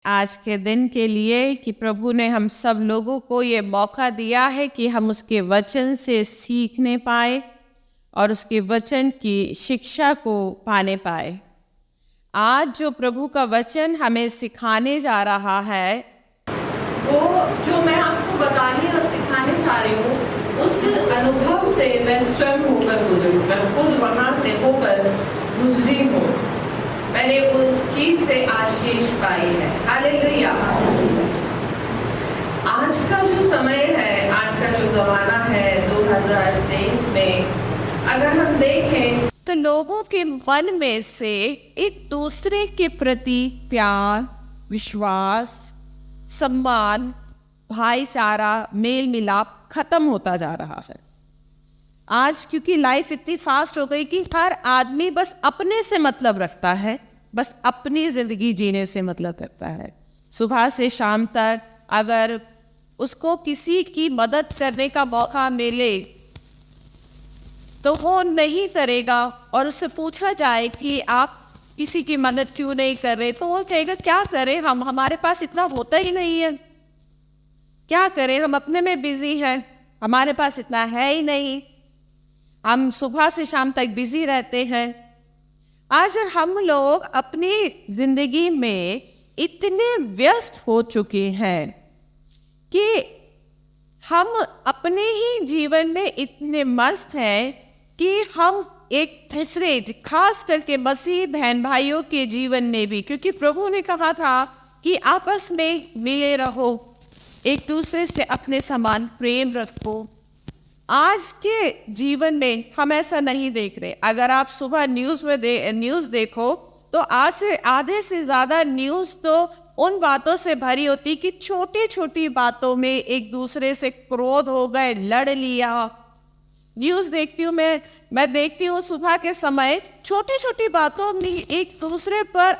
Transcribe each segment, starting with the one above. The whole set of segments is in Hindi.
आज के दिन के लिए कि प्रभु ने हम सब लोगों को ये मौका दिया है कि हम उसके वचन से सीखने पाए और उसके वचन की शिक्षा को पाने पाए। आज जो प्रभु का वचन हमें सिखाने जा रहा है, वो जो मैं आपको बताने और सिखाने जा रही हूँ, उस अनुभव से मैं स्वयं होकर गुजरी। मैं खुद वहाँ से होकर गुजरी हूँ। मैंने उस चीज से आशीष पाई है। हालेलुया। आज का जो समय है, आज का जो जमाना है 2023 में, अगर हम देखें तो लोगों के मन में से एक दूसरे के प्रति प्यार, विश्वास, सम्मान, भाईचारा, मेल मिलाप खत्म होता जा रहा है। आज क्योंकि लाइफ इतनी फास्ट हो गई कि हर आदमी बस अपने से मतलब रखता है, बस अपनी जिंदगी जीने से मतलब रखता है। सुबह से शाम तक अगर उसको किसी की मदद करने का मौका मिले तो वो नहीं करेगा, और उससे पूछा जाए कि आप किसी की मदद क्यों नहीं कर रहे, तो वो कहेगा क्या करें, हमारे पास इतना होता ही नहीं है, क्या करें, हम अपने में बिजी हैं, हमारे पास इतना है ही नहीं, हम सुबह से शाम तक बिजी रहते हैं। आज हम लोग अपनी जिंदगी में इतने व्यस्त हो चुके हैं कि हम अपने ही जीवन में इतने मस्त हैं कि हम एक दूसरे, खास करके मसीह बहन भाइयों के जीवन में भी, क्योंकि प्रभु ने कहा था कि आपस में मिले रहो, एक दूसरे से अपने समान प्रेम रखो। आज के जीवन में हम ऐसा नहीं देख रहे। अगर आप सुबह न्यूज़ देखो तो आज से आधे से ज़्यादा न्यूज़ तो उन बातों से भरी होती कि छोटी छोटी बातों में एक दूसरे से क्रोध हो गए, लड़ लिया। न्यूज़ देखती हूँ मैं देखती हूँ सुबह के समय छोटी छोटी बातों में एक दूसरे पर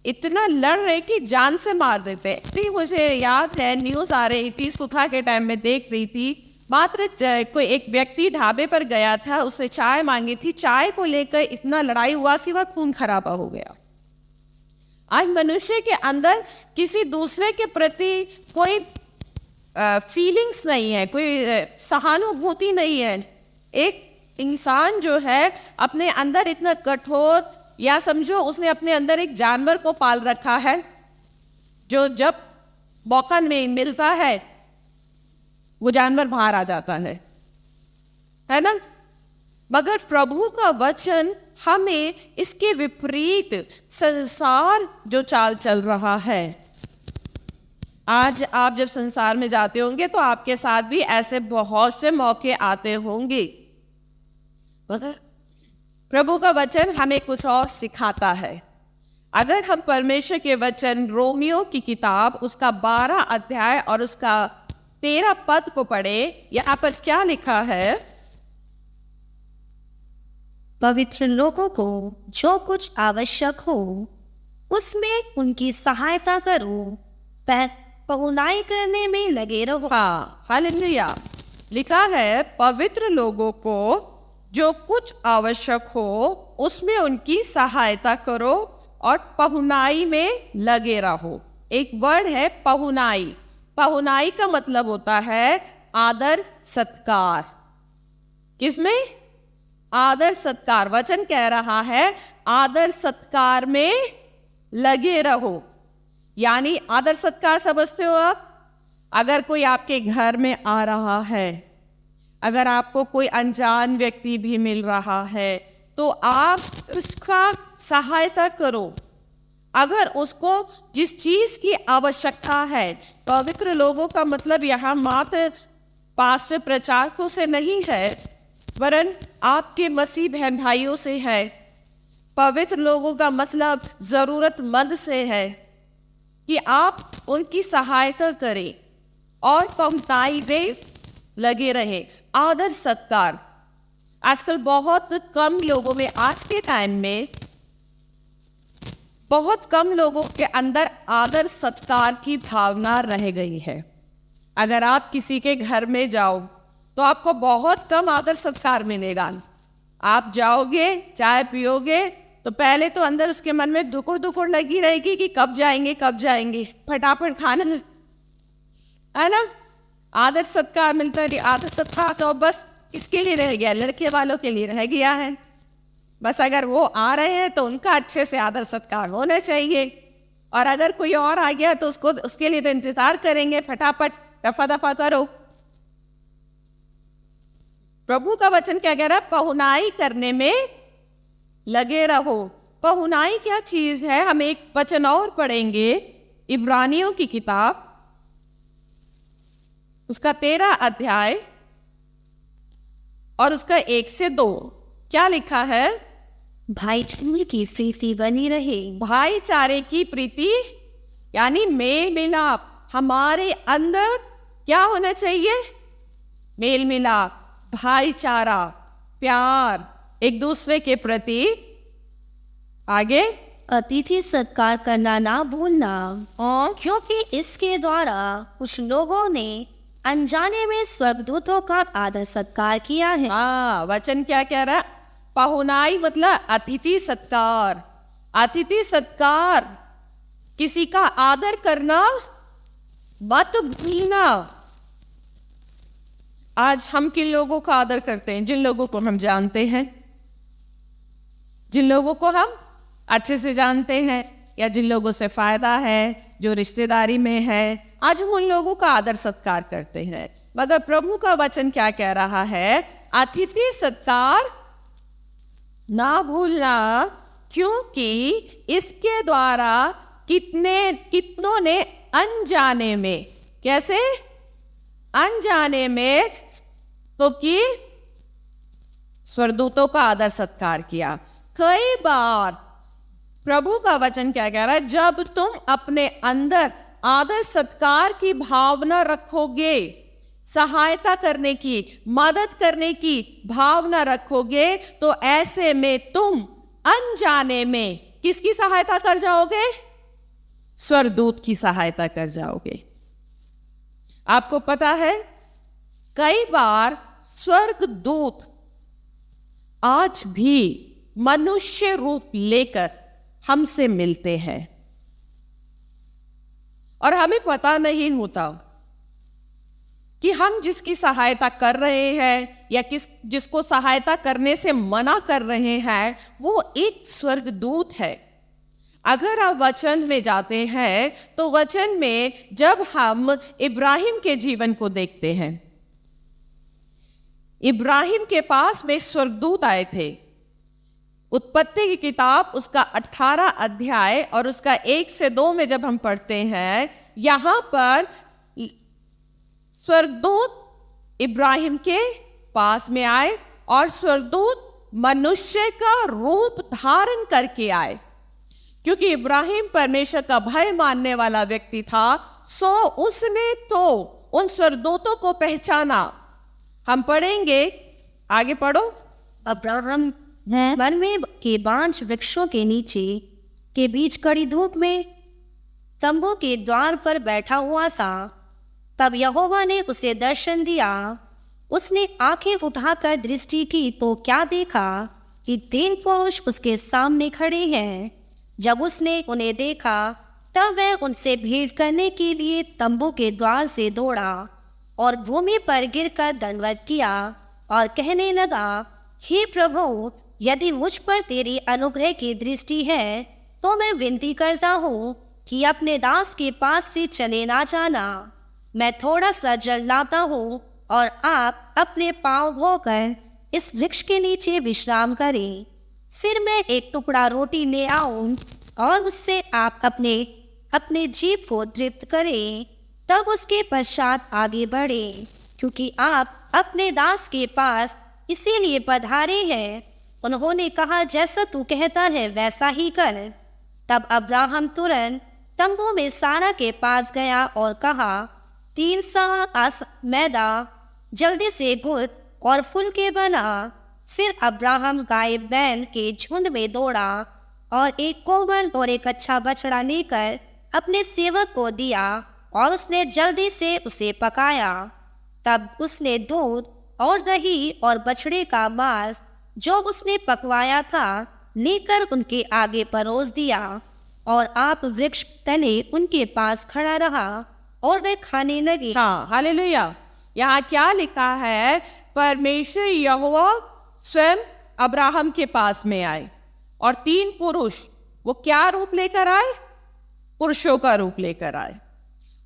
इतना लड़ रहे कि जान से मार देते। फिर मुझे याद है न्यूज़ आ रही थी, सुबह के टाइम में देख रही थी, मात्र कोई एक व्यक्ति ढाबे पर गया था, उसने चाय मांगी थी, चाय को लेकर इतना लड़ाई हुआ कि वह खून खराबा हो गया। आज मनुष्य के अंदर किसी दूसरे के प्रति कोई फीलिंग्स नहीं है, कोई सहानुभूति नहीं है। एक इंसान जो है अपने अंदर इतना कठोर, या समझो उसने अपने अंदर एक जानवर को पाल रखा है जो जब मौका में मिलता है वो जानवर बाहर आ जाता है ना। मगर प्रभु का वचन हमें इसके विपरीत संसार जो चाल चल रहा है, आज आप जब संसार में जाते होंगे तो आपके साथ भी ऐसे बहुत से मौके आते होंगे, मगर प्रभु का वचन हमें कुछ और सिखाता है। अगर हम परमेश्वर के वचन रोमियो की किताब उसका 12 अध्याय और उसका 13 पद को पढ़े, यहाँ पर क्या लिखा है? पवित्र लोगों को जो कुछ आवश्यक हो उसमें उनकी सहायता करो, पहुनाई करने में लगे रहो। हाँ, हालेलुया। लिखा है पवित्र लोगों को जो कुछ आवश्यक हो उसमें उनकी सहायता करो और पहुनाई में लगे रहो। एक वर्ड है पहुनाई। पहुनाई का मतलब होता है आदर सत्कार। किसमें? आदर सत्कार। वचन कह रहा है आदर सत्कार में लगे रहो। यानी आदर सत्कार समझते हो आप? अगर कोई आपके घर में आ रहा है, अगर आपको कोई अनजान व्यक्ति भी मिल रहा है तो आप उसका सहायता करो। अगर उसको जिस चीज़ की आवश्यकता है, पवित्र लोगों का मतलब यहाँ मात्र पास्टर प्रचारकों से नहीं है, वरन आपके मसीह बहन भाइयों से है। पवित्र लोगों का मतलब ज़रूरतमंद से है कि आप उनकी सहायता करें और पहुंचाई में लगे रहें। आदर सत्कार। आजकल बहुत कम लोगों में, आज के टाइम में बहुत कम लोगों के अंदर आदर सत्कार की भावना रह गई है। अगर आप किसी के घर में जाओ तो आपको बहुत कम आदर सत्कार मिलेगा। आप जाओगे, चाय पियोगे, तो पहले तो अंदर उसके मन में दुकुर दुकुर लगी रहेगी कि कब जाएंगे, फटाफट खाना, है ना। आदर सत्कार मिलता है, आदर सत्कार तो बस इसके लिए रह गया, लड़के वालों के लिए रह गया है। बस अगर वो आ रहे हैं तो उनका अच्छे से आदर सत्कार होना चाहिए, और अगर कोई और आ गया तो उसके लिए तो इंतजार करेंगे, फटाफट दफा दफा करो। प्रभु का वचन क्या कह रहा है? पहुनाई करने में लगे रहो। पहुनाई क्या चीज है? हम एक वचन और पढ़ेंगे, इब्रानियों की किताब, उसका 13 अध्याय और उसका 1 से 2। क्या लिखा है? भाईचारे की प्रीति बनी रहे। भाईचारे की प्रीति यानी मेल मिलाप। हमारे अंदर क्या होना चाहिए? मेल मिलाप, भाईचारा, प्यार एक दूसरे के प्रति। आगे, अतिथि सत्कार करना ना भूलना, और क्योंकि इसके द्वारा कुछ लोगों ने अनजाने में स्वर्गदूतों का आदर सत्कार किया है। वचन क्या कह रहा है? पहुनाई मतलब अतिथि सत्कार। अतिथि सत्कार, किसी का आदर करना मत भूलना। आज हम किन लोगों का आदर करते हैं? जिन लोगों को हम जानते हैं, जिन लोगों को हम अच्छे से जानते हैं, या जिन लोगों से फायदा है, जो रिश्तेदारी में है, आज हम उन लोगों का आदर सत्कार करते हैं। मगर प्रभु का वचन क्या कह रहा है? अतिथि सत्कार ना भूलना, क्योंकि इसके द्वारा कितनों ने अनजाने में, कैसे अनजाने में, तो कि स्वर्गदूतों का आदर सत्कार किया। कई बार प्रभु का वचन क्या कह रहा है? जब तुम अपने अंदर आदर सत्कार की भावना रखोगे, सहायता करने की, मदद करने की भावना रखोगे, तो ऐसे में तुम अनजाने में किसकी सहायता कर जाओगे? स्वर्गदूत की सहायता कर जाओगे। आपको पता है, कई बार स्वर्गदूत आज भी मनुष्य रूप लेकर हमसे मिलते हैं, और हमें पता नहीं होता कि हम जिसकी सहायता कर रहे हैं या जिसको सहायता करने से मना कर रहे हैं, वो एक स्वर्गदूत है। अगर आप वचन में जाते हैं तो वचन में जब हम इब्राहिम के जीवन को देखते हैं, इब्राहिम के पास में स्वर्गदूत आए थे। उत्पत्ति की किताब उसका 18 अध्याय और उसका 1 से 2 में जब हम पढ़ते हैं, यहां पर स्वर्गदूत इब्राहिम के पास में आए, और स्वर्गदूत मनुष्य का रूप धारण करके आए। क्योंकि इब्राहिम परमेश्वर का भय मानने वाला व्यक्ति था, सो उसने तो उन स्वर्गदूतों को पहचाना। हम पढ़ेंगे, आगे पढ़ो। अब्राहम वन में के बांझ वृक्षों के नीचे के बीच कड़ी धूप में तंबू के द्वार पर बैठा हुआ था। तब यहोवा ने उसे दर्शन दिया। उसने आंखें उठाकर दृष्टि की तो क्या देखा कि 3 पुरुष उसके सामने खड़े हैं। जब उसने उन्हें देखा तब वह उनसे भेंट करने के लिए तंबू के द्वार से दौड़ा और भूमि पर गिरकर दंडवत किया और कहने लगा, हे प्रभु, यदि मुझ पर तेरी अनुग्रह की दृष्टि है तो मैं विनती करता हूँ कि अपने दास के पास से चले ना जाना। मैं थोड़ा सा जल लाता हूँ और आप अपने पांव धोकर इस वृक्ष के नीचे विश्राम करें। फिर मैं एक टुकड़ा रोटी ले आऊं और उससे आप अपने जीभ को तृप्त करें, तब उसके पश्चात आगे बढ़े, क्योंकि आप अपने दास के पास इसीलिए पधारे हैं। उन्होंने कहा, जैसा तू कहता है वैसा ही कर। तब अब्राहम तुरंत तंबू में सारा के पास गया और कहा, 3 सा मैदा जल्दी से गुद और फूल के बना। फिर अब्राहम गाय बैल के झुंड में दौड़ा और एक कोमल और एक अच्छा बछड़ा लेकर अपने सेवक को दिया और उसने जल्दी से उसे पकाया। तब उसने दूध और दही और बछड़े का मांस जो उसने पकवाया था लेकर उनके आगे परोस दिया और आप वृक्ष तले उनके पास खड़ा रहा और वे खाने लगे। हाँ, हालेलुया। यहाँ क्या लिखा है? परमेश्वर यहोवा स्वयं अब्राहम के पास में आए और 3 पुरुष, वो क्या रूप लेकर आए? पुरुषों का रूप लेकर आए।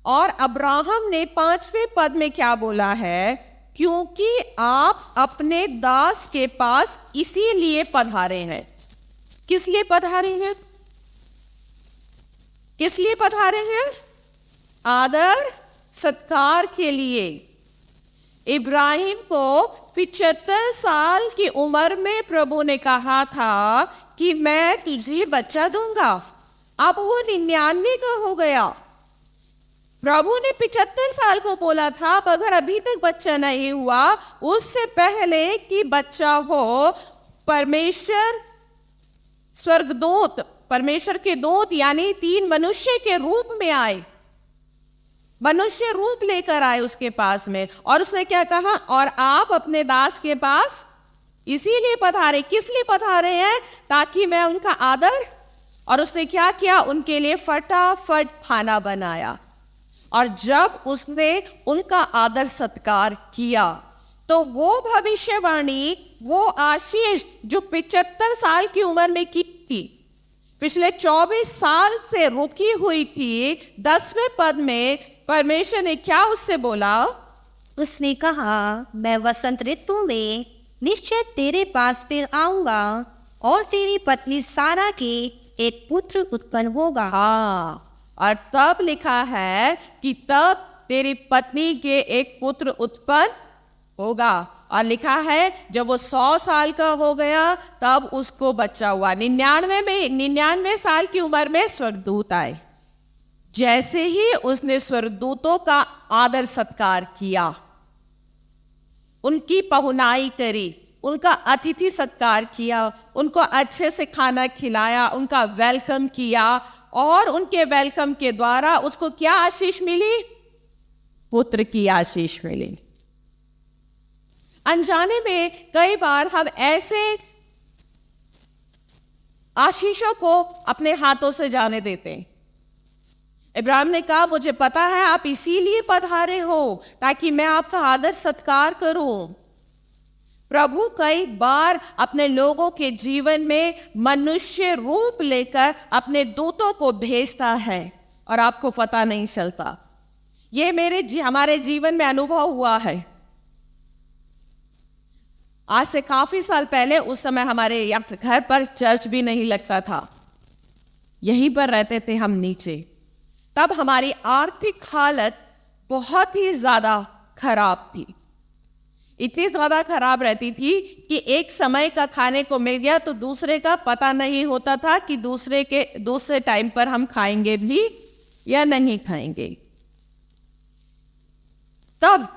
और अब्राहम ने 5वें पद में क्या बोला है? क्योंकि आप अपने दास के पास इसीलिए पधारे हैं। किस लिए पधारे हैं? किस लिए पधारे हैं? आदर सत्कार के लिए। इब्राहिम को 75 साल की उम्र में प्रभु ने कहा था कि मैं तुझे बच्चा दूंगा। अब वो 99 का हो गया। प्रभु ने 75 साल को बोला था, अब अगर अभी तक बच्चा नहीं हुआ, उससे पहले कि बच्चा हो, परमेश्वर स्वर्गदूत, परमेश्वर के दूत यानी 3 मनुष्य के रूप में आए, मनुष्य रूप लेकर आए उसके पास में। और उसने क्या कहा? और आप अपने दास के पास इसीलिए पधारे। किस लिए पधारे हैं? ताकि मैं उनका आदर। और उसने क्या किया? उनके लिए फटाफट खाना बनाया। और जब उसने उनका आदर सत्कार किया तो वो भविष्यवाणी, वो आशीष जो 75 साल की उम्र में की थी, पिछले 24 साल से रुकी हुई थी, 10वें पद में परमेश्वर ने क्या उससे बोला? उसने कहा, मैं वसंत ऋतु में निश्चय तेरे पास फिर आऊंगा और तेरी पत्नी सारा के एक पुत्र उत्पन्न होगा। हाँ, और तब लिखा है कि तब तेरी पत्नी के एक पुत्र उत्पन्न होगा। और लिखा है जब वो 100 साल का हो गया तब उसको बच्चा हुआ। 99 साल की उम्र में स्वर्गदूत आए। जैसे ही उसने स्वर्गदूतों का आदर सत्कार किया, उनकी पहुनाई करी, उनका अतिथि सत्कार किया, उनको अच्छे से खाना खिलाया, उनका वेलकम किया, और उनके वेलकम के द्वारा उसको क्या आशीष मिली? पुत्र की आशीष मिली। अनजाने में कई बार हम ऐसे आशीषों को अपने हाथों से जाने देते हैं। इब्राहिम ने कहा, मुझे पता है आप इसीलिए पधारे हो ताकि मैं आपका आदर सत्कार करूं। प्रभु कई बार अपने लोगों के जीवन में मनुष्य रूप लेकर अपने दूतों को भेजता है और आपको पता नहीं चलता। ये हमारे जीवन में अनुभव हुआ है। आज से काफी साल पहले, उस समय हमारे यहाँ घर पर चर्च भी नहीं लगता था, यहीं पर रहते थे हम नीचे। तब हमारी आर्थिक हालत बहुत ही ज्यादा खराब थी। इतनी ज्यादा खराब रहती थी कि एक समय का खाने को मिल गया तो दूसरे का पता नहीं होता था कि दूसरे टाइम पर हम खाएंगे भी या नहीं खाएंगे। तब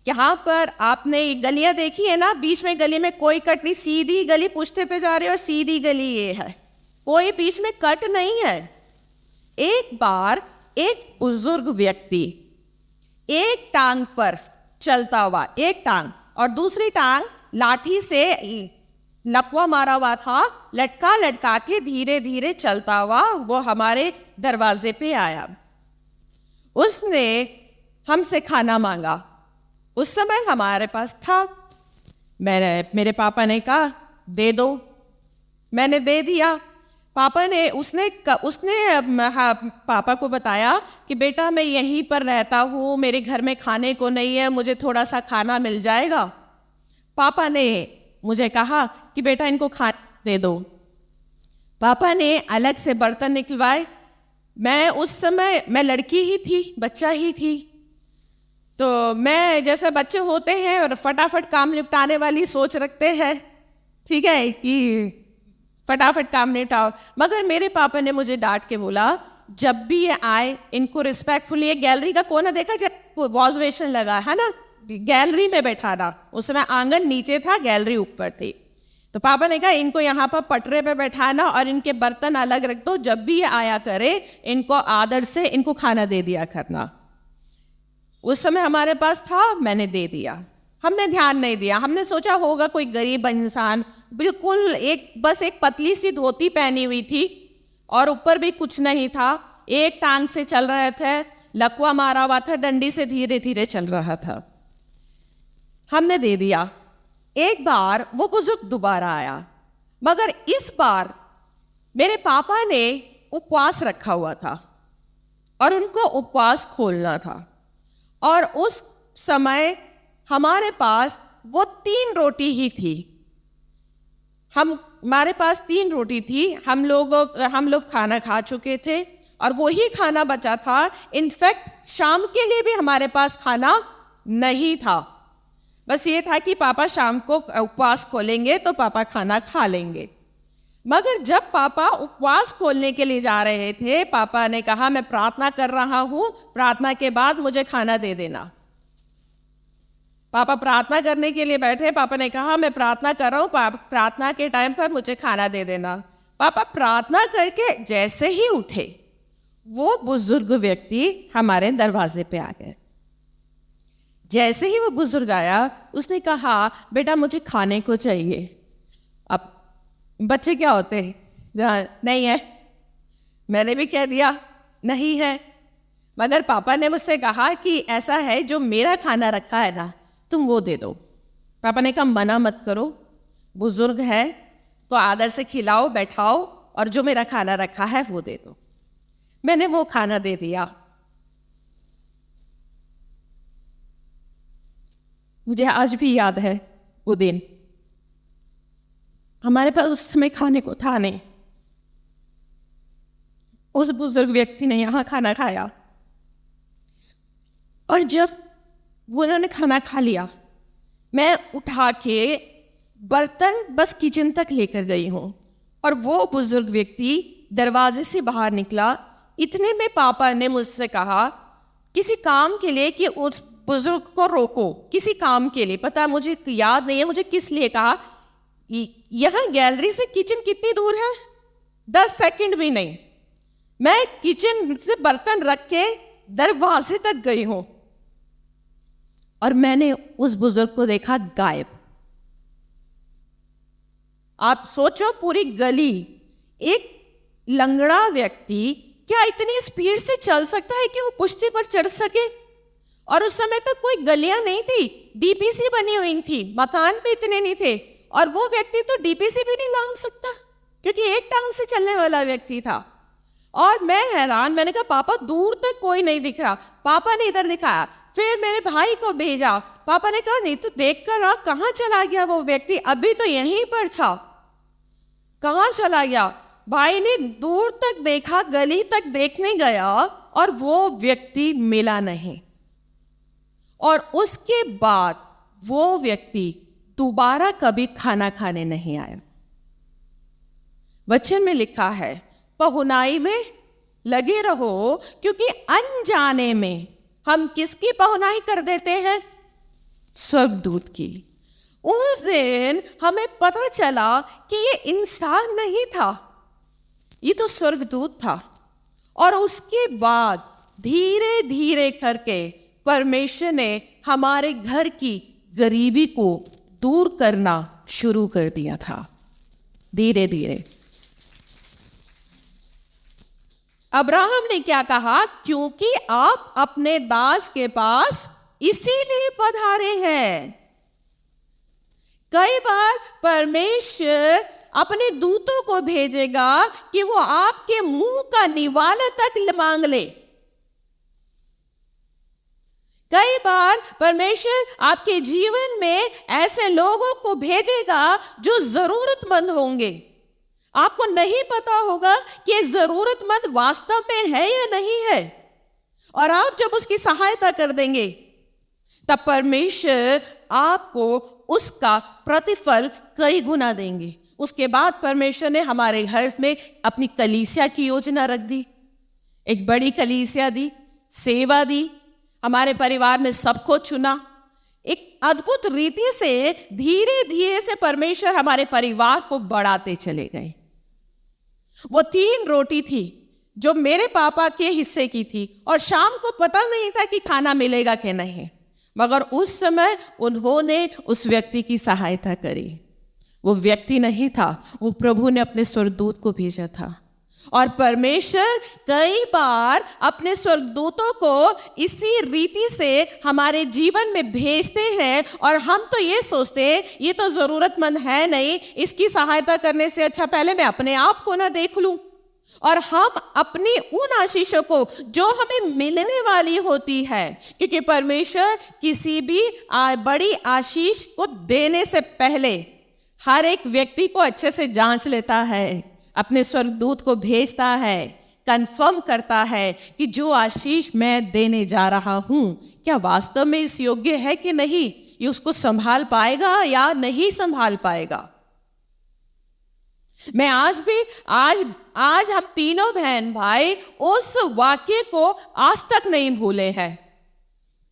यहाँ पर आपने गलियां देखी है ना, बीच में गली में कोई कट नहीं, सीधी गली पुश्ते पे जा रही है और सीधी गली ये है, कोई बीच में कट नहीं है। एक बार एक बुजुर्ग व्यक्ति एक टांग पर चलता हुआ, एक टांग और दूसरी टांग लाठी से लकवा मारा हुआ था, लटका लटका के धीरे धीरे चलता हुआ वो हमारे दरवाजे पे आया। उसने हमसे खाना मांगा। उस समय हमारे पास था। मेरे पापा ने कहा दे दो, मैंने दे दिया। पापा ने उसने पापा को बताया कि बेटा मैं यहीं पर रहता हूँ, मेरे घर में खाने को नहीं है, मुझे थोड़ा सा खाना मिल जाएगा। पापा ने मुझे कहा कि बेटा इनको खाना दे दो। पापा ने अलग से बर्तन निकलवाए। उस समय मैं लड़की ही थी, बच्चा ही थी, तो मैं जैसे बच्चे होते हैं और फटाफट काम निपटाने वाली सोच रखते हैं, ठीक है, कि फटाफट काम निपटाओ। मगर मेरे पापा ने मुझे डांट के बोला, जब भी ये आए इनको रिस्पेक्टफुली, ये गैलरी का कोना देखा जब वॉशवेशन लगा है ना, गैलरी में बैठाना। उस समय आंगन नीचे था, गैलरी ऊपर थी। तो पापा ने कहा इनको यहाँ पर पटरे पे बैठाना और इनके बर्तन अलग रख दो, जब भी ये आया करे इनको आदर से इनको खाना दे दिया करना। उस समय हमारे पास था, मैंने दे दिया। हमने ध्यान नहीं दिया। हमने सोचा होगा कोई गरीब इंसान, बिल्कुल बस एक पतली सी धोती पहनी हुई थी और ऊपर भी कुछ नहीं था, एक टांग से चल रहे थे, लकवा मारा हुआ था, डंडी से धीरे धीरे चल रहा था। हमने दे दिया। एक बार वो बुजुर्ग दोबारा आया, मगर इस बार मेरे पापा ने उपवास रखा हुआ था और उनको उपवास खोलना था, और उस समय हमारे पास वो 3 रोटी ही थी। हमारे पास 3 रोटी थी। हम लोग खाना खा चुके थे और वही खाना बचा था। इनफैक्ट शाम के लिए भी हमारे पास खाना नहीं था। बस ये था कि पापा शाम को उपवास खोलेंगे तो पापा खाना खा लेंगे। मगर जब पापा उपवास खोलने के लिए जा रहे थे, पापा ने कहा मैं प्रार्थना कर रहा हूं, प्रार्थना के बाद मुझे खाना दे देना। पापा प्रार्थना करने के लिए बैठे। पापा ने कहा मैं प्रार्थना कर रहा हूँ, प्रार्थना के टाइम पर मुझे खाना दे देना। पापा प्रार्थना करके जैसे ही उठे, वो बुजुर्ग व्यक्ति हमारे दरवाजे पे आ गए। जैसे ही वो बुजुर्ग आया, उसने कहा बेटा मुझे खाने को चाहिए। अब बच्चे क्या होते हैं, जहाँ नहीं है, मैंने भी कह दिया नहीं है। मगर पापा ने मुझसे कहा कि ऐसा है, जो मेरा खाना रखा है ना, तुम वो दे दो। पापा ने कहा मना मत करो, बुजुर्ग है तो आदर से खिलाओ, बैठाओ, और जो मेरा खाना रखा है वो दे दो। मैंने वो खाना दे दिया। मुझे आज भी याद है वो दिन। हमारे पास उस समय खाने को था नहीं। उस बुजुर्ग व्यक्ति ने यहाँ खाना खाया, और जब उन्होंने खाना खा लिया, मैं उठा के बर्तन बस किचन तक लेकर गई हूँ, और वो बुजुर्ग व्यक्ति दरवाजे से बाहर निकला। इतने में पापा ने मुझसे कहा किसी काम के लिए कि उस बुजुर्ग को रोको, किसी काम के लिए, पता मुझे याद नहीं है मुझे किस लिए कहा। यहाँ गैलरी से किचन कितनी दूर है? 10 सेकंड भी नहीं। मैं किचन से बर्तन रख के दरवाजे तक गई हूँ, और मैंने उस बुजुर्ग को देखा गायब। आप सोचो, पूरी गली, एक लंगड़ा व्यक्ति क्या इतनी स्पीड से चल सकता है कि वो पुश्ती पर चढ़ सके? और उस समय तो कोई गलियां नहीं थी, डीपीसी बनी हुई थी, मकान भी इतने नहीं थे, और वो व्यक्ति तो डीपीसी भी नहीं लांघ सकता क्योंकि एक टांग से चलने वाला व्यक्ति था। और मैं हैरान, मैंने कहा पापा दूर तक कोई नहीं दिख रहा। पापा ने इधर दिखाया, फिर मेरे भाई को भेजा। पापा ने कहा नहीं तो देख कर आ, कहाँ चला गया वो व्यक्ति? अभी तो यहीं पर था, कहाँ चला गया? भाई ने दूर तक देखा, गली तक देखने गया, और वो व्यक्ति मिला नहीं। और उसके बाद वो व्यक्ति दोबारा कभी खाना खाने नहीं आया। वचन में लिखा है पहुनाई में लगे रहो, क्योंकि अनजाने में हम किसकी पहुनाई कर देते हैं? स्वर्गदूत की। उस दिन हमें पता चला कि ये इंसान नहीं था, ये तो स्वर्गदूत था। और उसके बाद धीरे धीरे करके परमेश्वर ने हमारे घर की गरीबी को दूर करना शुरू कर दिया था, धीरे धीरे। अब्राहम ने क्या कहा? क्योंकि आप अपने दास के पास इसीलिए पधारे हैं। कई बार परमेश्वर अपने दूतों को भेजेगा कि वो आपके मुंह का निवाला तक मांग ले। कई बार परमेश्वर आपके जीवन में ऐसे लोगों को भेजेगा जो जरूरतमंद होंगे। आपको नहीं पता होगा कि जरूरतमंद वास्तव में है या नहीं है, और आप जब उसकी सहायता कर देंगे तब परमेश्वर आपको उसका प्रतिफल कई गुना देंगे। उसके बाद परमेश्वर ने हमारे घर में अपनी कलीसिया की योजना रख दी, एक बड़ी कलीसिया दी, सेवा दी, हमारे परिवार में सबको चुना। एक अद्भुत रीति से धीरे धीरे से परमेश्वर हमारे परिवार को बढ़ाते चले गए। वो 3 रोटी थी जो मेरे पापा के हिस्से की थी, और शाम को पता नहीं था कि खाना मिलेगा कि नहीं। मगर उस समय उन्होंने उस व्यक्ति की सहायता करी। वो व्यक्ति नहीं था, वो प्रभु ने अपने स्वर्गदूत को भेजा था। और परमेश्वर कई बार अपने स्वर्गदूतों को इसी रीति से हमारे जीवन में भेजते हैं, और हम तो ये सोचते हैं ये तो ज़रूरतमंद है नहीं, इसकी सहायता करने से अच्छा पहले मैं अपने आप को ना देख लूं। और हम अपनी उन आशीषों को जो हमें मिलने वाली होती है, क्योंकि परमेश्वर किसी भी बड़ी आशीष को देने से पहले हर एक व्यक्ति को अच्छे से जांच लेता है, अपने स्वर्गदूत को भेजता है, कंफर्म करता है कि जो आशीष मैं देने जा रहा हूं क्या वास्तव में इस योग्य है कि नहीं, ये उसको संभाल पाएगा या नहीं संभाल पाएगा। मैं आज हम तीनों बहन भाई उस वाक्य को आज तक नहीं भूले हैं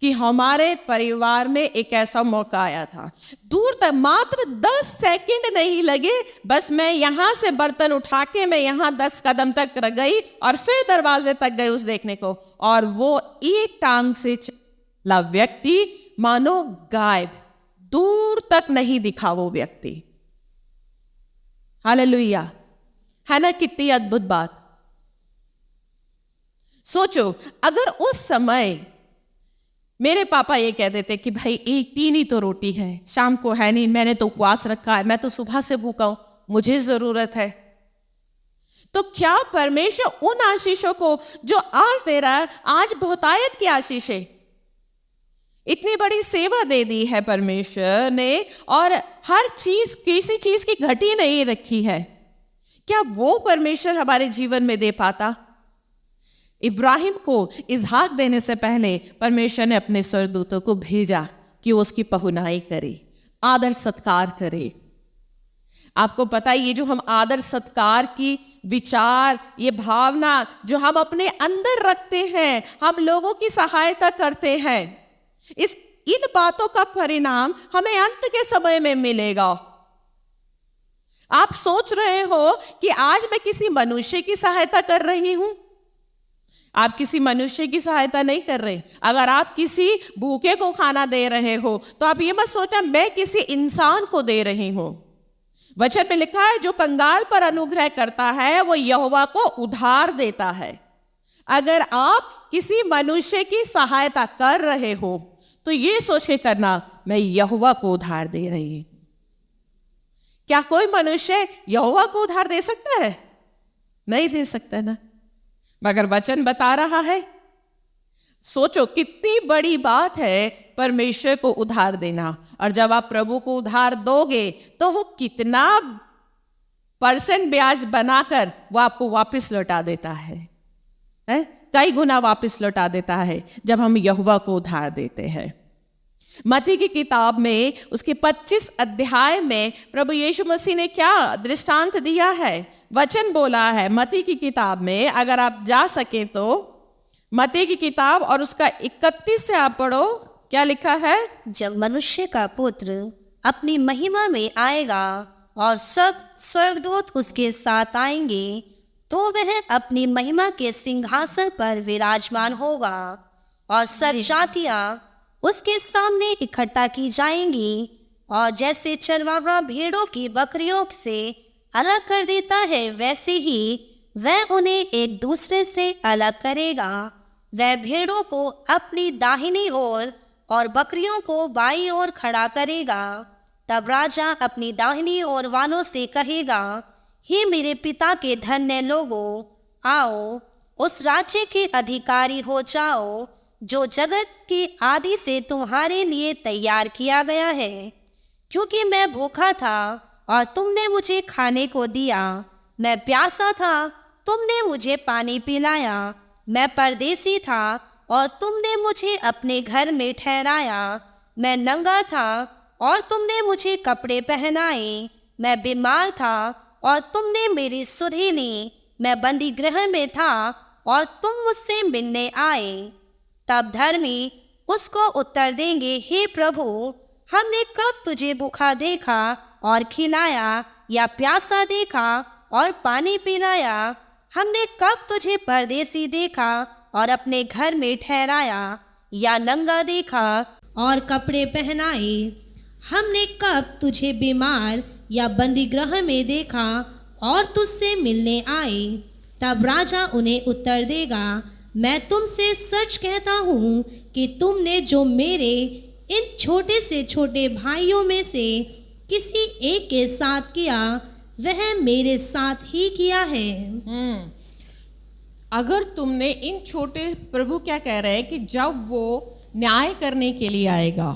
कि हमारे परिवार में एक ऐसा मौका आया था। दूर तक मात्र 10 सेकंड नहीं लगे, बस मैं यहां से बर्तन उठा के मैं यहां 10 कदम तक गई और फिर दरवाजे तक गई उस देखने को, और वो एक टांग से चला व्यक्ति मानो गायब, दूर तक नहीं दिखा वो व्यक्ति। हालेलुया, है ना, कितनी अद्भुत बात। सोचो अगर उस समय मेरे पापा ये कह देते कि भाई 3 ही तो रोटी है, शाम को है नहीं, मैंने तो उपवास रखा है, मैं तो सुबह से भूखा हूं, मुझे जरूरत है, तो क्या परमेश्वर उन आशीषों को जो आज दे रहा है, आज बहुतायत की आशीष है, इतनी बड़ी सेवा दे दी है परमेश्वर ने, और हर चीज किसी चीज की घटी नहीं रखी है, क्या वो परमेश्वर हमारे जीवन में दे पाता? इब्राहिम को इसहाक देने से पहले परमेश्वर ने अपने स्वर्गदूतों को भेजा कि वो उसकी पहुनाई करे, आदर सत्कार करे। आपको पता है ये जो हम आदर सत्कार की विचार, ये भावना जो हम अपने अंदर रखते हैं, हम लोगों की सहायता करते हैं, इन बातों का परिणाम हमें अंत के समय में मिलेगा। आप सोच रहे हो कि आज मैं किसी मनुष्य की सहायता कर रही हूं, आप किसी मनुष्य की सहायता नहीं कर रहे। अगर आप किसी भूखे को खाना दे रहे हो तो आप ये मत सोचना मैं किसी इंसान को दे रही हूं। वचन में लिखा है जो कंगाल पर अनुग्रह करता है वो यहोवा को उधार देता है। अगर आप किसी मनुष्य की सहायता कर रहे हो तो ये सोच के करना मैं यहोवा को उधार दे रही हूं। क्या कोई मनुष्य यहोवा को उधार दे सकता है? नहीं दे सकता ना, मगर वचन बता रहा है। सोचो कितनी बड़ी बात है परमेश्वर को उधार देना, और जब आप प्रभु को उधार दोगे तो वो कितना % ब्याज बनाकर वो आपको वापस लौटा देता है, कई गुना वापस लौटा देता है जब हम यहोवा को उधार देते हैं। मत्ती की किताब में उसके 25 अध्याय में प्रभु यीशु मसीह ने क्या दृष्टांत दिया है, वचन बोला है मत्ती की किताब में, अगर आप जा सके तो मत्ती की किताब और उसका 31 से आप पढ़ो, क्या लिखा है? जब मनुष्य का पुत्र अपनी महिमा में आएगा और सब स्वर्गदूत उसके साथ आएंगे तो वह अपनी महिमा के सिंहासन पर विराजमान होगा और सब जातियां उसके सामने इकट्ठा की जाएंगी, और जैसे चरवाहा भेड़ों की बकरियों से अलग कर देता है वैसे ही वह उन्हें एक दूसरे से अलग करेगा। वह भेड़ों को अपनी दाहिनी ओर और बकरियों को बाईं ओर खड़ा करेगा। तब राजा अपनी दाहिनी ओर वालों से कहेगा, हे मेरे पिता के धन्य लोगों, आओ उस राज्य के अधिकारी हो जाओ जो जगत के आदि से तुम्हारे लिए तैयार किया गया है। क्योंकि मैं भूखा था और तुमने मुझे खाने को दिया, मैं प्यासा था तुमने मुझे पानी पिलाया, मैं परदेसी था और तुमने मुझे अपने घर में ठहराया, मैं नंगा था और तुमने मुझे कपड़े पहनाए, मैं बीमार था और तुमने मेरी सुधि ली, मैं बंदी गृह में था और तुम मुझसे मिलने आए। तब धर्मी उसको उत्तर देंगे, हे प्रभु, हमने कब तुझे भूखा देखा और खिलाया, या प्यासा देखा और पानी पिलाया? हमने कब तुझे परदेसी देखा और अपने घर में ठहराया, या नंगा देखा और कपड़े पहनाए। हमने कब तुझे बीमार या बंदीगृह में देखा और तुझसे मिलने आए? तब राजा उन्हें उत्तर देगा, मैं तुमसे सच कहता हूँ कि तुमने जो मेरे इन छोटे से छोटे भाइयों में से किसी एक के साथ किया, वह मेरे साथ ही किया है। अगर तुमने इन छोटे, प्रभु क्या कह रहे हैं कि जब वो न्याय करने के लिए आएगा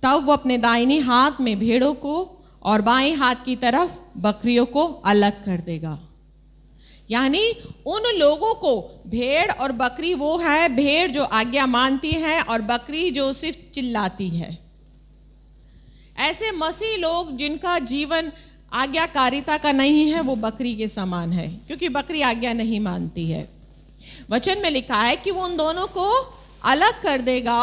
तब वो अपने दाहिने हाथ में भेड़ों को और बाएं हाथ की तरफ बकरियों को अलग कर देगा। यानी उन लोगों को, भेड़ और बकरी वो है, भेड़ जो आज्ञा मानती है और बकरी जो सिर्फ चिल्लाती है। ऐसे मसीह लोग जिनका जीवन आज्ञाकारिता का नहीं है, वो बकरी के समान है, क्योंकि बकरी आज्ञा नहीं मानती है। वचन में लिखा है कि वो उन दोनों को अलग कर देगा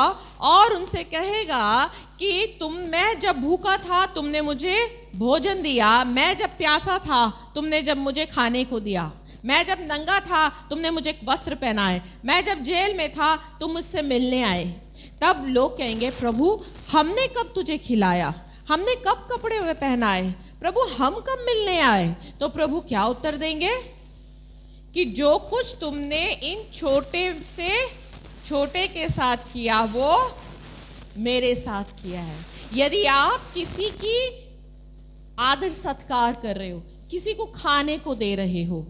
और उनसे कहेगा कि मैं जब भूखा था तुमने मुझे भोजन दिया, मैं जब प्यासा था तुमने जब मुझे खाने को दिया, मैं जब नंगा था तुमने मुझे वस्त्र पहनाए, मैं जब जेल में था तुम मुझसे मिलने आए। तब लोग कहेंगे, प्रभु हमने कब तुझे खिलाया, हमने कब कपड़े पहनाए, प्रभु हम कब मिलने आए? तो प्रभु क्या उत्तर देंगे कि जो कुछ तुमने इन छोटे से छोटे के साथ किया वो मेरे साथ किया है। यदि आप किसी की आदर सत्कार कर रहे हो, किसी को खाने को दे रहे हो,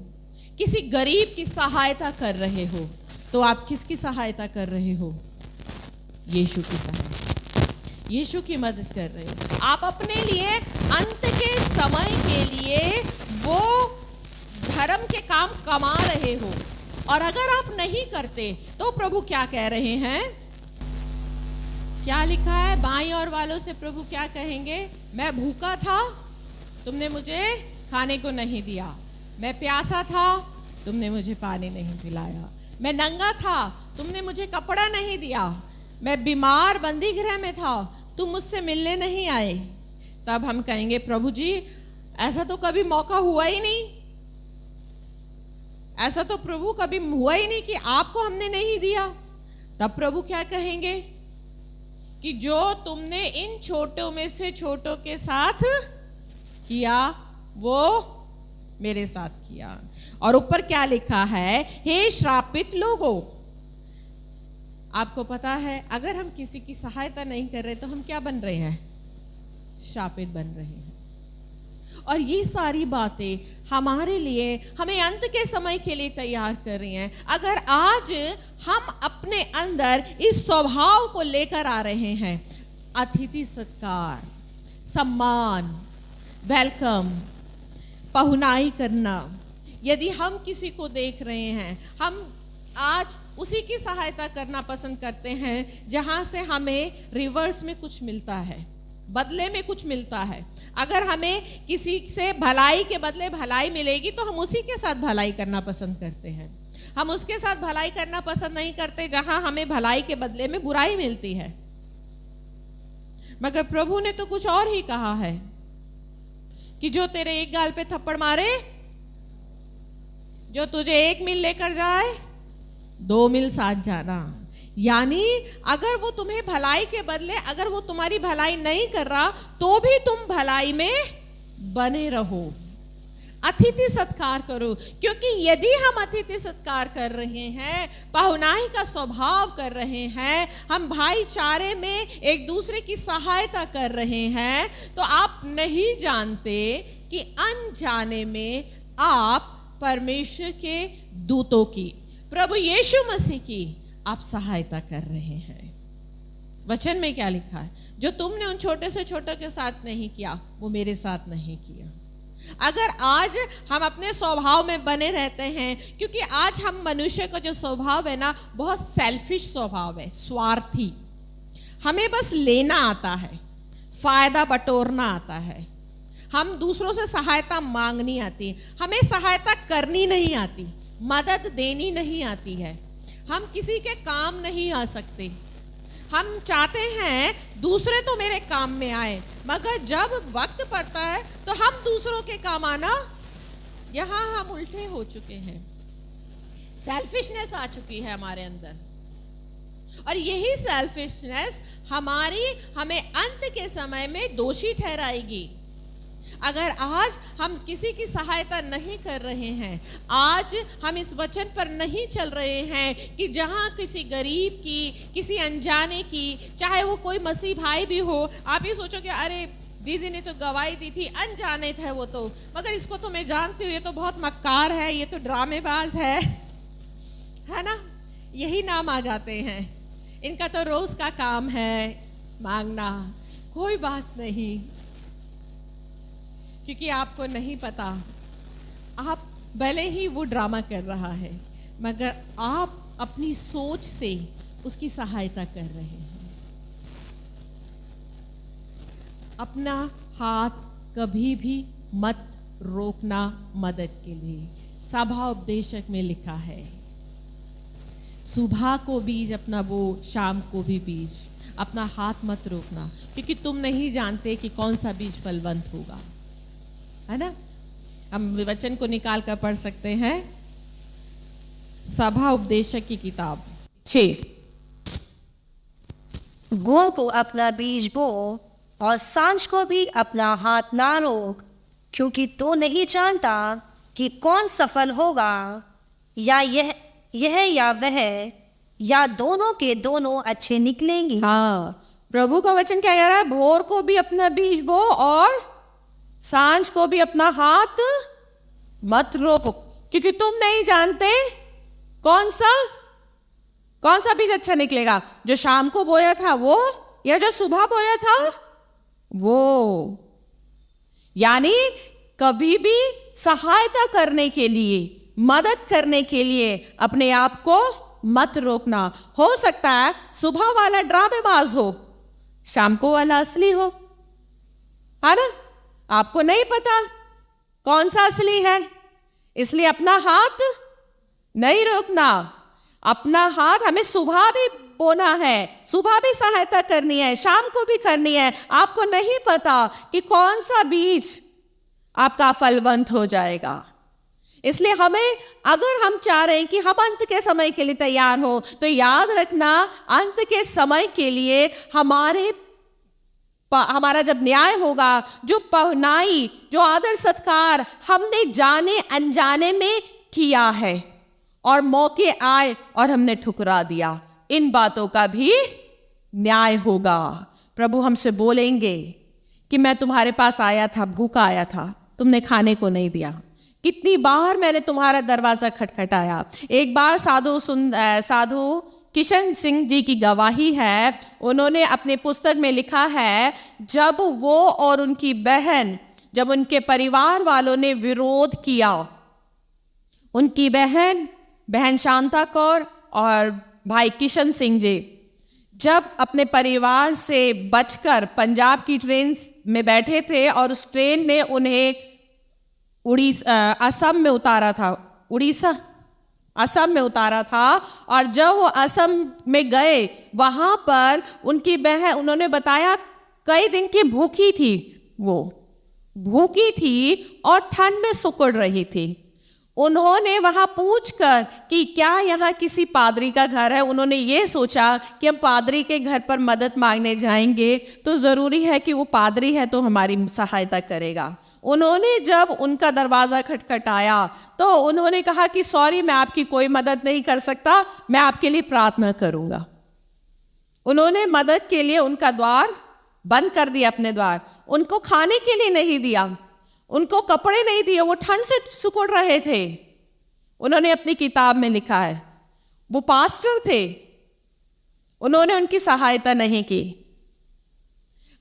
किसी गरीब की सहायता कर रहे हो, तो आप किसकी सहायता कर रहे हो? यीशु की सहायता, यीशु की मदद कर रहे हो। आप अपने लिए अंत के समय के लिए वो धर्म के काम कमा रहे हो, और अगर आप नहीं करते तो प्रभु क्या कह रहे हैं? क्या लिखा है बाईं ओर वालों से? प्रभु क्या कहेंगे? मैं भूखा था, तुमने मुझे खाने को नहीं दिया, मैं प्यासा था, तुमने मुझे पानी नहीं पिलाया, मैं नंगा था, तुमने मुझे कपड़ा नहीं दिया, मैं बीमार बंदी गृह में था, तुम मुझसे मिलने नहीं आए। तब हम कहेंगे, प्रभु जी ऐसा तो कभी मौका हुआ ही नहीं, ऐसा तो प्रभु कभी हुआ ही नहीं कि आपको हमने नहीं दिया। तब प्रभु क्या कहेंगे कि जो तुमने इन छोटों में से छोटों के साथ किया वो मेरे साथ किया। और ऊपर क्या लिखा है? हे श्रापित लोगों। आपको पता है अगर हम किसी की सहायता नहीं कर रहे तो हम क्या बन रहे हैं? श्रापित बन रहे हैं। और ये सारी बातें हमारे लिए, हमें अंत के समय के लिए तैयार कर रही हैं। अगर आज हम अपने अंदर इस स्वभाव को लेकर आ रहे हैं, अतिथि सत्कार, सम्मान, वेलकम, पहुनाई करना, यदि हम किसी को देख रहे हैं, हम आज उसी की सहायता करना पसंद करते हैं जहां से हमें रिवर्स में कुछ मिलता है, बदले में कुछ मिलता है। अगर हमें किसी से भलाई के बदले भलाई मिलेगी तो हम उसी के साथ भलाई करना पसंद करते हैं। हम उसके साथ भलाई करना पसंद नहीं करते जहां हमें भलाई के बदले में बुराई मिलती है। मगर प्रभु ने तो कुछ और ही कहा है कि जो तेरे एक गाल पे थप्पड़ मारे, जो तुझे 1 मील लेकर जाए 2 मील साथ जाना। यानी अगर वो तुम्हें भलाई के बदले, अगर वो तुम्हारी भलाई नहीं कर रहा तो भी तुम भलाई में बने रहो, अतिथि सत्कार करो। क्योंकि यदि हम अतिथि सत्कार कर रहे हैं, पहुनाई का स्वभाव कर रहे हैं, हम भाईचारे में एक दूसरे की सहायता कर रहे हैं, तो आप नहीं जानते कि अनजाने में आप परमेश्वर के दूतों की, प्रभु यीशु मसीह की आप सहायता कर रहे हैं। वचन में क्या लिखा है? जो तुमने उन छोटे से छोटे के साथ नहीं किया वो मेरे साथ नहीं किया। अगर आज हम अपने स्वभाव में बने रहते हैं, क्योंकि आज हम मनुष्य का जो स्वभाव है ना, बहुत सेल्फिश स्वभाव है, स्वार्थी। हमें बस लेना आता है, फायदा बटोरना आता है, हम दूसरों से सहायता मांगनी आती, हमें सहायता करनी नहीं आती, मदद देनी नहीं आती है, हम किसी के काम नहीं आ सकते। हम चाहते हैं दूसरे तो मेरे काम में आए, मगर जब वक्त पड़ता है तो हम दूसरों के काम आना, यहां हम उल्टे हो चुके हैं। सेल्फिशनेस आ चुकी है हमारे अंदर। और यही सेल्फिशनेस हमें अंत के समय में दोषी ठहराएगी। अगर आज हम किसी की सहायता नहीं कर रहे हैं, आज हम इस वचन पर नहीं चल रहे हैं कि जहां किसी गरीब की, किसी अनजाने की, चाहे वो कोई मसीह भाई भी हो, आप ये सोचोगे अरे दीदी ने तो गवाही दी थी, अनजाने थे वो तो, मगर इसको तो मैं जानती हूँ, ये तो बहुत मक्कार है, ये तो ड्रामेबाज है ना, यही नाम आ जाते हैं। इनका तो रोज का काम है मांगना। कोई बात नहीं, क्योंकि आपको नहीं पता, आप भले ही वो ड्रामा कर रहा है, मगर आप अपनी सोच से उसकी सहायता कर रहे हैं। अपना हाथ कभी भी मत रोकना मदद के लिए। सभा उपदेशक में लिखा है, सुबह को बीज अपना बो, शाम को भी बीज, अपना हाथ मत रोकना, क्योंकि तुम नहीं जानते कि कौन सा बीज फलवंत होगा, है ना। हम वचन को निकाल कर पढ़ सकते हैं, सभा उपदेशक की किताब 6। भोर को अपना बीज बो और सांझ को भी अपना हाथ ना रोक, क्योंकि तू नहीं जानता कि कौन सफल होगा, या यह या वह, या दोनों के दोनों अच्छे निकलेंगे। हाँ, प्रभु का वचन क्या कह रहा है? भोर को भी अपना बीज बो और सांझ को भी अपना हाथ मत रोको, क्योंकि तुम नहीं जानते कौन सा बीज अच्छा निकलेगा, जो शाम को बोया था वो, या जो सुबह बोया था वो। यानी कभी भी सहायता करने के लिए, मदद करने के लिए अपने आप को मत रोकना। हो सकता है सुबह वाला ड्रामेबाज हो, शाम को वाला असली हो, है ना। आपको नहीं पता कौन सा असली है, इसलिए अपना हाथ नहीं रोकना। अपना हाथ हमें सुबह भी बोना है, सुबह भी सहायता करनी है, शाम को भी करनी है। आपको नहीं पता कि कौन सा बीज आपका फलवंत हो जाएगा। इसलिए अगर हम चाह रहे हैं कि हम अंत के समय के लिए तैयार हो, तो याद रखना, अंत के समय के लिए हमारा जब न्याय होगा, जो पहनाई, जो आदर सत्कार हमने जाने अनजाने में किया है, और मौके आए और हमने ठुकरा दिया, इन बातों का भी न्याय होगा। प्रभु हमसे बोलेंगे कि मैं तुम्हारे पास आया था, भूखा आया था, तुमने खाने को नहीं दिया। कितनी बार मैंने तुम्हारा दरवाजा खटखटाया। एक बार साधु किशन सिंह जी की गवाही है, उन्होंने अपने पुस्तक में लिखा है, जब वो और उनकी बहन, जब उनके परिवार वालों ने विरोध किया, उनकी बहन शांता कौर और भाई किशन सिंह जी जब अपने परिवार से बचकर पंजाब की ट्रेन में बैठे थे, और उस ट्रेन ने उन्हें असम में उतारा था, असम में उतारा था, और जब वो असम में गए, वहां पर उनकी बहन, उन्होंने बताया कई दिन की भूखी थी, वो भूखी थी और ठंड में सुकड़ रही थी। उन्होंने वहां पूछकर कि क्या यहाँ किसी पादरी का घर है, उन्होंने ये सोचा कि हम पादरी के घर पर मदद मांगने जाएंगे तो ज़रूरी है कि वो पादरी है तो हमारी सहायता करेगा। उन्होंने जब उनका दरवाज़ा खटखटाया तो उन्होंने कहा कि सॉरी, मैं आपकी कोई मदद नहीं कर सकता, मैं आपके लिए प्रार्थना करूँगा। उन्होंने मदद के लिए उनका द्वार बंद कर दिया, अपने द्वार। उनको खाने के लिए नहीं दिया, उनको कपड़े नहीं दिए, वो ठंड से सिकुड़ रहे थे। उन्होंने अपनी किताब में लिखा है, वो पास्टर थे, उन्होंने उनकी सहायता नहीं की।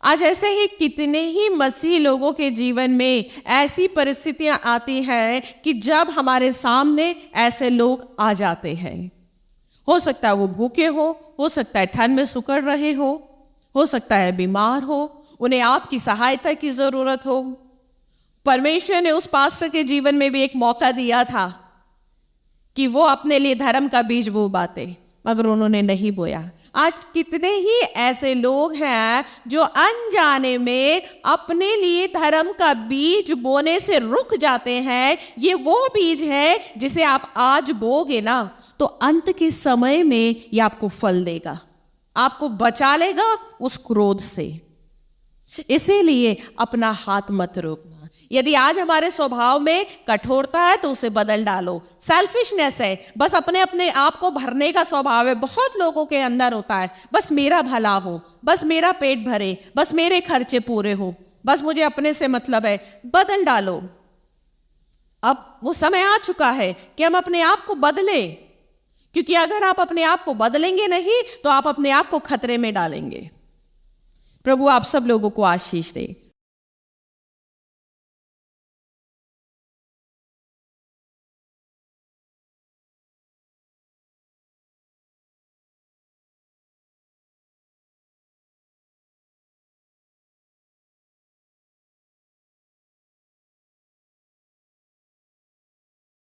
आज ऐसे ही कितने ही मसीही लोगों के जीवन में ऐसी परिस्थितियां आती हैं कि जब हमारे सामने ऐसे लोग आ जाते हैं। हो सकता है वो भूखे हो सकता है ठंड में सिकुड़ रहे हो सकता है बीमार हो, उन्हें आपकी सहायता की ज़रूरत हो। परमेश्वर ने उस पास्टर के जीवन में भी एक मौका दिया था कि वो अपने लिए धर्म का बीज बो बाते, मगर उन्होंने नहीं बोया। आज कितने ही ऐसे लोग हैं जो अनजाने में अपने लिए धर्म का बीज बोने से रुक जाते हैं। ये वो बीज है जिसे आप आज बोगे ना तो अंत के समय में ये आपको फल देगा, आपको बचा लेगा उस क्रोध से। इसीलिए अपना हाथ मत रोकना। यदि आज हमारे स्वभाव में कठोरता है तो उसे बदल डालो। सेल्फिशनेस है, बस अपने अपने आप को भरने का स्वभाव है, बहुत लोगों के अंदर होता है। बस मेरा भला हो, बस मेरा पेट भरे, बस मेरे खर्चे पूरे हो, बस मुझे अपने से मतलब है। बदल डालो। अब वो समय आ चुका है कि हम अपने आप को बदलें, क्योंकि अगर आप अपने आप को बदलेंगे नहीं तो आप अपने आप को खतरे में डालेंगे। प्रभु आप सब लोगों को आशीष दे।